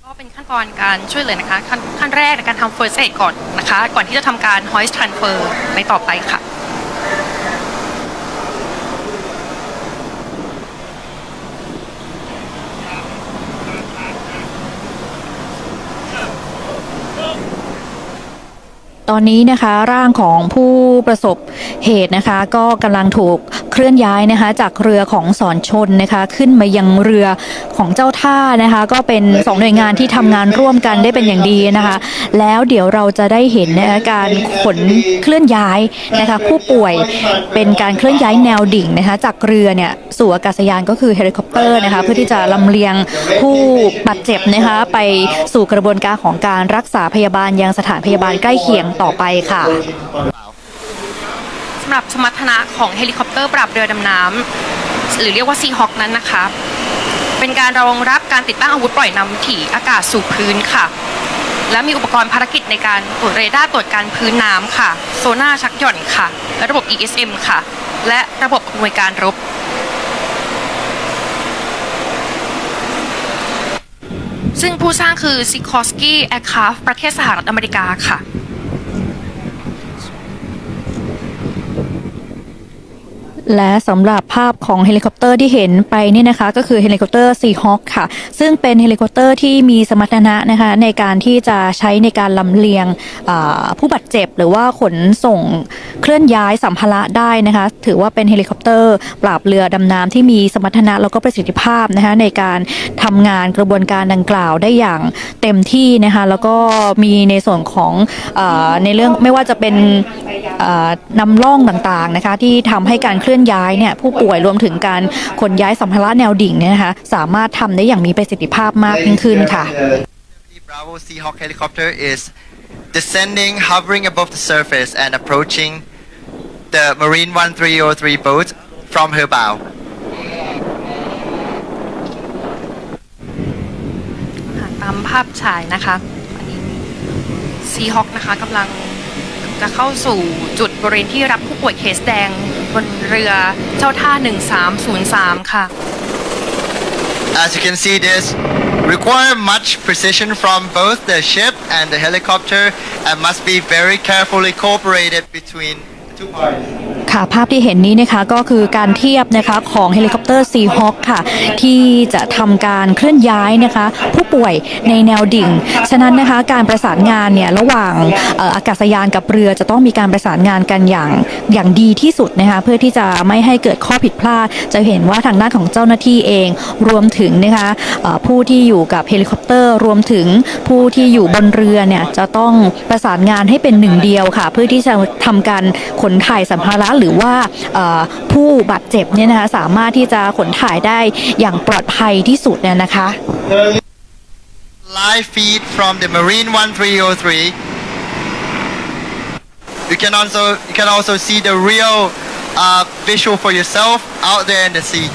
ก็เป็นขั้นตอนการช่วยเหลือนะคะขั้นแรกในการทำ first aid ก่อนนะคะก่อนที่จะทำการ hoist transfer ในต่อไปค่ะ ตอนนี้นะคะร่างของผู้ประสบเหตุนะคะก็กำลังถูกเคลื่อนย้ายนะคะจากเรือของสอนชนนะคะขึ้นมายังเรือของเจ้าท่านะคะก็เป็น2หน่วยงานที่ทำงานร่วมกันได้เป็นอย่างดีนะคะแล้วเดี๋ยวเราจะได้เห็นนะคะการขนเคลื่อนย้ายนะคะผู้ป่วยเป็นการเคลื่อนย้ายแนวดิ่งนะคะจากเรือเนี่ยสู่อากาศยานก็คือเฮลิคอปเตอร์นะคะเพื่อที่จะลำเลียงผู้บาดเจ็บนะคะไปสู่กระบวนการของการรักษาพยาบาลยังสถานพยาบาลใกล้เคียงต่อไปค่ะสำหรับสมรรถนะของเฮลิคอปเตอร์ปราบเรือดำน้ำหรือเรียกว่าซีฮอคนั้นนะคะเป็นการรองรับการติดตั้งอาวุธปล่อยนำวิถีอากาศสู่พื้นค่ะและมีอุปกรณ์ภารกิจในการตรวจเรดาร์ตรวจการพื้นน้ำค่ะโซน่าชักหย่อนค่ะและระบบ ESM ค่ะและระบบหน่วยการรบซึ่งผู้สร้างคือ Sikorsky Aircraft ประเทศสหรัฐอเมริกาค่ะและสำหรับภาพของเฮลิคอปเตอร์ที่เห็นไปนี่นะคะก็คือเฮลิคอปเตอร์ซีฮอคค่ะซึ่งเป็นเฮลิคอปเตอร์ที่มีสมรรถนะนะคะในการที่จะใช้ในการลำเลียงผู้บาดเจ็บหรือว่าขนส่งเคลื่อนย้ายสัมภาระได้นะคะถือว่าเป็นเฮลิคอปเตอร์ปราบเรือดำน้ำที่มีสมรรถนะแล้วก็ประสิทธิภาพนะคะในการทำงานกระบวนการดังกล่าวได้อย่างเต็มที่นะคะแล้วก็มีในส่วนของในเรื่องไม่ว่าจะเป็นนำล่องต่างๆนะคะที่ทำให้การเคลื่อนย้ายเนี่ยผู้ป่วยรวมถึงการขนย้ายสัมภาระแนวดิ่งเนี่ยนะคะสามารถทำได้อย่างมีประสิทธิภาพมากยิ่งขึ้นค่ะ Bravo Seahawk helicopter is descending, hovering above the surface and approaching the Marine 1303 boat from her bow. ตาม ามภาพฉายนะคะอันนี้ซีฮอคนะคะกำลังจะเข้าสู่จุดบริเวณที่รับผู้ป่วยเคสแดงบนเรือเจ้าท่า 1303 ค่ะ As you can see, this require much precision from both the ship and the helicopter and must be very carefully cooperated between the two parties. ค่ะภาพที่เห็นนี้นะคะก็คือการเทียบนะคะของเฮลิคอปเตอร์ Seahawk ค่ะที่จะทำการเคลื่อนย้ายนะคะผู้ป่วยในแนวดิ่งฉะนั้นนะคะการประสานงานเนี่ยระหว่างอากาศยานกับเรือจะต้องมีการประสานงานกันอย่างดีที่สุดนะคะเพื่อที่จะไม่ให้เกิดข้อผิดพลาดจะเห็นว่าทางด้านของเจ้าหน้าที่เองรวมถึงนะคะผู้ที่อยู่กับเฮลิคอปเตอร์รวมถึงผู้ที่อยู่บนเรือเนี่ยจะต้องประสานงานให้เป็นหนึ่งเดียวค่ะเพื่อที่จะทำการขนถ่ายสัมภาระหรือว่าผู้บาดเจ็บเนี่ยนะคะสามารถที่จะขนถ่ายได้อย่างปลอดภัยที่สุดเนี่ยนะคะ Live feed from the Marine 1303. You can also see the real visual for yourself out there in the sea.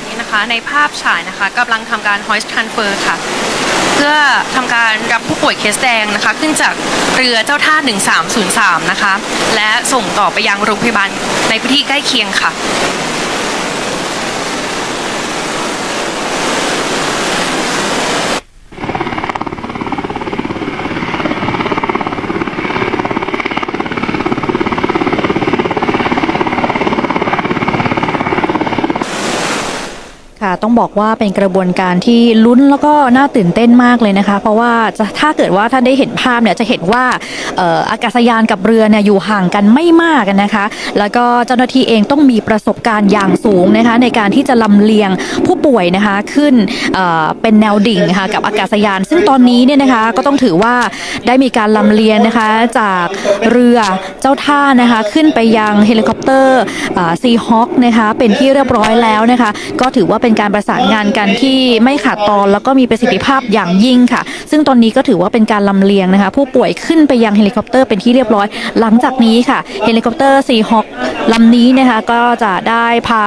นี่นะคะในภาพฉายนะคะกำลังทำการ hoist transfer ค่ะเพื่อทำการรับผู้ป่วยเคสแดงนะคะขึ้นจากเรือเจ้าท่า 1303 นะคะและส่งต่อไปยังโรงพยาบาลในพื้นที่ใกล้เคียงค่ะ ค่ะต้องบอกว่าเป็นกระบวนการที่ลุ้นแล้วก็น่าตื่นเต้นมากเลยนะคะเพราะว่าถ้าเกิดว่าท่านได้เห็นภาพเนี่ยจะเห็นว่าอากาศยานกับเรือเนี่ยอยู่ห่างกันไม่มากนะคะแล้วก็เจ้าหน้าที่เองต้องมีประสบการณ์อย่างสูงนะคะในการที่จะลำเลียงผู้ป่วยนะคะขึ้นเป็นแนวดิ่งนะคะกับอากาศยานซึ่งตอนนี้เนี่ยนะคะก็ต้องถือว่าได้มีการลำเลียงนะคะจากเรือเจ้าท่านะคะขึ้นไปยังเฮลิคอปเตอร์ซีฮอคนะคะเป็นที่เรียบร้อยแล้วนะคะก็ถือว่าเป็นการประสานงานกันที่ไม่ขาดตอนแล้วก็มีประสิทธิภาพอย่างยิ่งค่ะซึ่งตอนนี้ก็ถือว่าเป็นการลำเลียงนะคะผู้ป่วยขึ้นไปยังเฮลิคอปเตอร์เป็นที่เรียบร้อยหลังจากนี้ค่ะเฮลิคอปเตอร์ซีฮอคลำนี้นะคะก็จะได้พา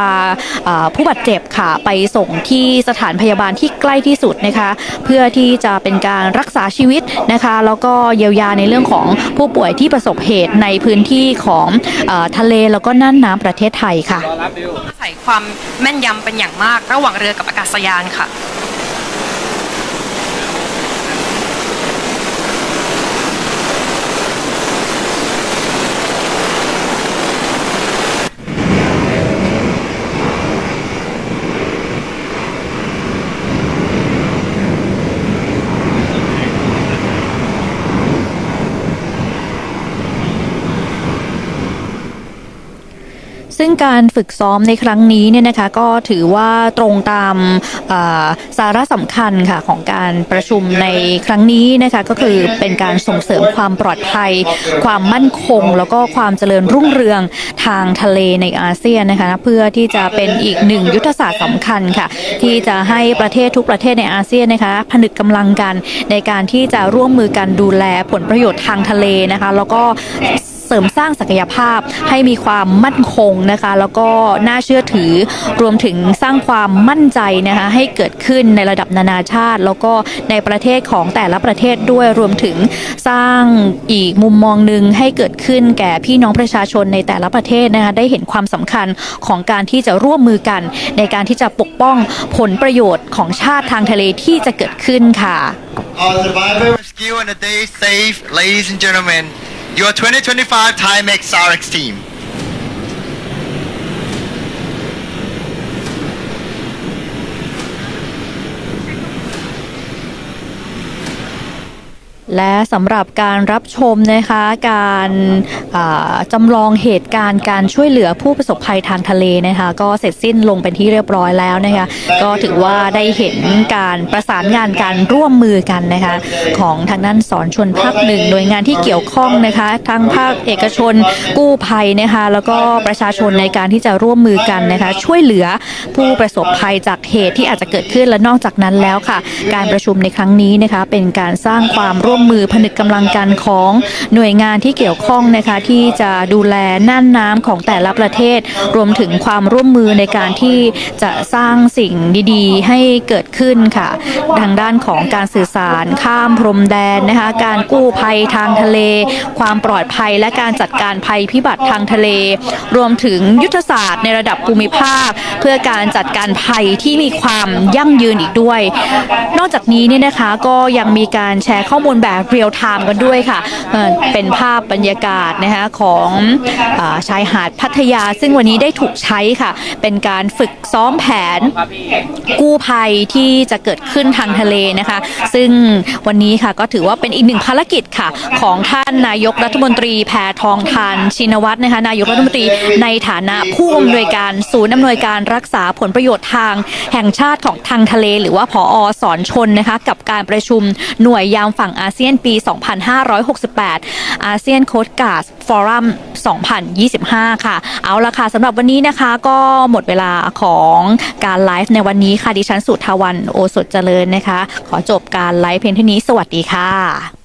ผู้บาดเจ็บค่ะไปส่งที่สถานพยาบาลที่ใกล้ที่สุดนะคะเพื่อที่จะเป็นการรักษาชีวิตนะคะแล้วก็เยียวยาในเรื่องของผู้ป่วยที่ประสบเหตุในพื้นที่ของทะเลแล้วก็น่านน้ำประเทศไทยค่ะอาศัยความแม่นยำเป็นอย่างมากระหว่างเรือกับอากาศยานค่ะ ซึ่งการฝึกซ้อมในครั้งนี้เนี่ยนะคะก็ถือว่าตรงตามสาระสำคัญค่ะของการประชุมในครั้งนี้นะคะก็คือเป็นการส่งเสริมความปลอดภัยความมั่นคงแล้วก็ความเจริญรุ่งเรืองทางทะเลในอาเซียนนะคะเพื่อที่จะเป็นอีกหนึ่งยุทธศาสตร์สำคัญค่ะที่จะให้ประเทศทุกประเทศในอาเซียนนะคะผนึกกำลังกันในการที่จะร่วมมือกันดูแลผลประโยชน์ทางทะเลนะคะแล้วก็เสริมสร้างศักยภาพให้มีความมั่นคงนะคะแล้วก็น่าเชื่อถือรวมถึงสร้างความมั่นใจนะคะให้เกิดขึ้นในระดับนานาชาติแล้วก็ในประเทศของแต่ละประเทศด้วยรวมถึงสร้างอีกมุมมองหนึ่งให้เกิดขึ้นแก่พี่น้องประชาชนในแต่ละประเทศนะคะได้เห็นความสำคัญของการที่จะร่วมมือกันในการที่จะปกป้องผลประโยชน์ของชาติทางทะเลที่จะเกิดขึ้นค่ะ Our survivor rescue and a day safe, ladies and gentlemen, your 2025 Timex SAREX team. และสำหรับการรับชมนะคะการจำลองเหตุการณ์การช่วยเหลือผู้ประสบภัยทางทะเลนะคะก็เสร็จสิ้นลงเป็นที่เรียบร้อยแล้วนะคะก็ถือว่าได้เห็นการประสานงานการร่วมมือกันนะคะของทางด้านสอนชนภาคหนึ่งหน่วยงานที่เกี่ยวข้องนะคะทั้งภาคเอกชนกู้ภัยนะคะแล้วก็ประชาชนในการที่จะร่วมมือกันนะคะช่วยเหลือผู้ประสบภัยจากเหตุที่อาจจะเกิดขึ้นและนอกจากนั้นแล้วค่ะการประชุมในครั้งนี้นะคะเป็นการสร้างความร่วม มือผนึกกำลังกันของหน่วยงานที่เกี่ยวข้องนะคะที่จะดูแลน่านน้ำของแต่ละประเทศรวมถึงความร่วมมือในการที่จะสร้างสิ่งดีๆให้เกิดขึ้นค่ะทางด้านของการสื่อสารข้ามพรมแดนนะคะการกู้ภัยทางทะเลความปลอดภัยและการจัดการภัยพิบัติทางทะเลรวมถึงยุทธศาสตร์ในระดับภูมิภาคเพื่อการจัดการภัยที่มีความยั่งยืนอีกด้วยนอกจากนี้เนี่ยนะคะก็ยังมีการแชร์ข้อมูลแบบเรียลไทม์กันด้วยค่ะเป็นภาพบรรยากาศนะคะของชายหาดพัทยาซึ่งวันนี้ได้ถูกใช้ค่ะเป็นการฝึกซ้อมแผนกู้ภัยที่จะเกิดขึ้นทางทะเลนะคะซึ่งวันนี้ค่ะก็ถือว่าเป็นอีกหนึ่งภารกิจค่ะของท่านนายกรัฐมนตรีแพทองธารชินวัตรนะคะนายกรัฐมนตรีในฐานะผู้อำนวยการศูนย์อำนวยการรักษาผลประโยชน์ทางแห่งชาติของทางทะเลหรือว่าผอ.สอนชนนะคะกับการประชุมหน่วยยามฝั่งอาเซียนปี 2568 อาเซียนโค้ชการ์ดฟอรัม 2025 ค่ะเอาละค่ะสำหรับวันนี้นะคะก็หมดเวลาของการไลฟ์ในวันนี้ค่ะดิฉันสุทธาวันโอสถเจริญนะคะขอจบการไลฟ์เพียงเท่านี้สวัสดีค่ะ